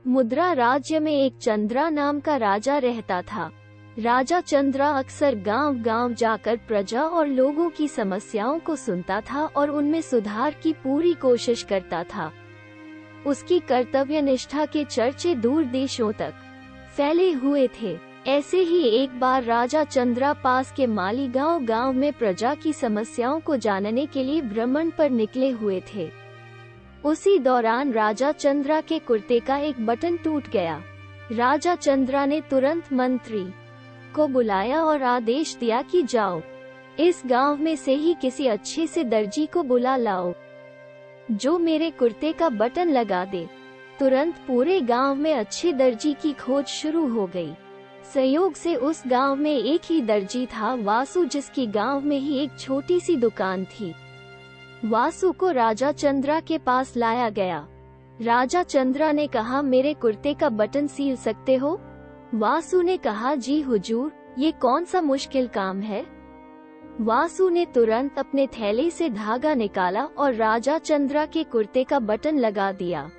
मुद्रा राज्य में एक चंद्रा नाम का राजा रहता था। राजा चंद्रा अक्सर गांव-गांव जाकर प्रजा और लोगों की समस्याओं को सुनता था और उनमें सुधार की पूरी कोशिश करता था। उसकी कर्तव्य निष्ठा के चर्चे दूर देशों तक फैले हुए थे। ऐसे ही एक बार राजा चंद्रा पास के माली गांव में प्रजा की समस्याओं को जानने के लिए भ्रमण पर निकले हुए थे। उसी दौरान राजा चंद्रा के कुर्ते का एक बटन टूट गया। राजा चंद्रा ने तुरंत मंत्री को बुलाया और आदेश दिया कि जाओ, इस गांव में से ही किसी अच्छे से दर्जी को बुला लाओ जो मेरे कुर्ते का बटन लगा दे। तुरंत पूरे गांव में अच्छे दर्जी की खोज शुरू हो गई। संयोग से उस गांव में एक ही दर्जी था, वासु, जिसकी गांव में ही एक छोटी सी दुकान थी। वासु को राजा चंद्रा के पास लाया गया। राजा चंद्रा ने कहा, मेरे कुर्ते का बटन सील सकते हो? वासु ने कहा, जी हुजूर, ये कौन सा मुश्किल काम है। वासु ने तुरंत अपने थैले से धागा निकाला और राजा चंद्रा के कुर्ते का बटन लगा दिया।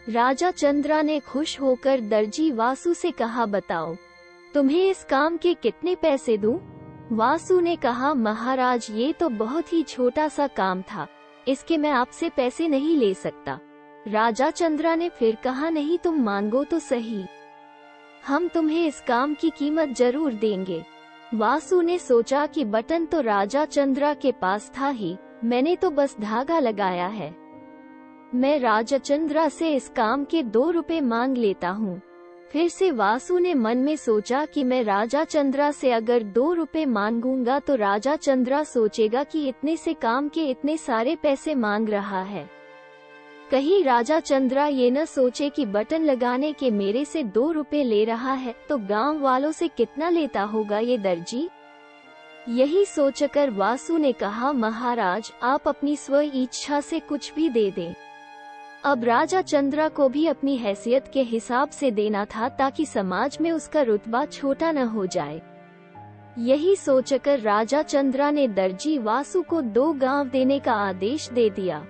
राजा चंद्रा ने खुश होकर दर्जी वासु से कहा, बताओ तुम्हें इस काम के कितने पैसे दूं? वासु ने कहा, महाराज, ये तो बहुत ही छोटा सा काम था, इसके मैं आपसे पैसे नहीं ले सकता। राजा चंद्रा ने फिर कहा, नहीं, तुम मांगो तो सही, हम तुम्हें इस काम की कीमत जरूर देंगे। वासु ने सोचा कि बटन तो राजा चंद्रा के पास था ही, मैंने तो बस धागा लगाया है, मैं राजा चंद्रा से इस काम के 2 रुपए मांग लेता हूँ। फिर से वासु ने मन में सोचा कि मैं राजा चंद्रा से अगर 2 रुपए मांगूंगा तो राजा चंद्रा सोचेगा कि इतने से काम के इतने सारे पैसे मांग रहा है, कहीं राजा चंद्रा ये न सोचे कि बटन लगाने के मेरे से 2 रुपए ले रहा है तो गांव वालों से कितना लेता होगा ये दर्जी। यही सोचकर वासु ने कहा, महाराज, आप अपनी स्व इच्छा से कुछ भी दे दें। अब राजा चंद्रा को भी अपनी हैसियत के हिसाब से देना था ताकि समाज में उसका रुतबा छोटा न हो जाए। यही सोचकर राजा चंद्रा ने दर्जी वासु को 2 गांव देने का आदेश दे दिया।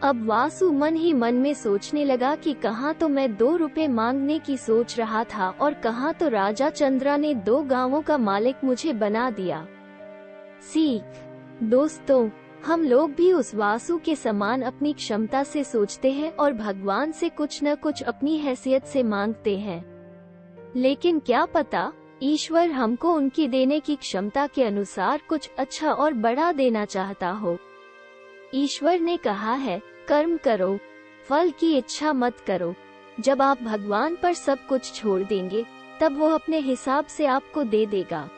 अब वासु मन ही मन में सोचने लगा कि कहाँ तो मैं 2 रुपए मांगने की सोच रहा था और कहाँ तो राजा चंद्रा ने 2 गांवों का मालिक मुझे बना दिया। सीख दोस्तों, हम लोग भी उस वासु के समान अपनी क्षमता से सोचते हैं और भगवान से कुछ न कुछ अपनी हैसियत से मांगते हैं, लेकिन क्या पता ईश्वर हमको उनकी देने की क्षमता के अनुसार कुछ अच्छा और बड़ा देना चाहता हो। ईश्वर ने कहा है, कर्म करो, फल की इच्छा मत करो। जब आप भगवान पर सब कुछ छोड़ देंगे तब वो अपने हिसाब से आपको दे देगा।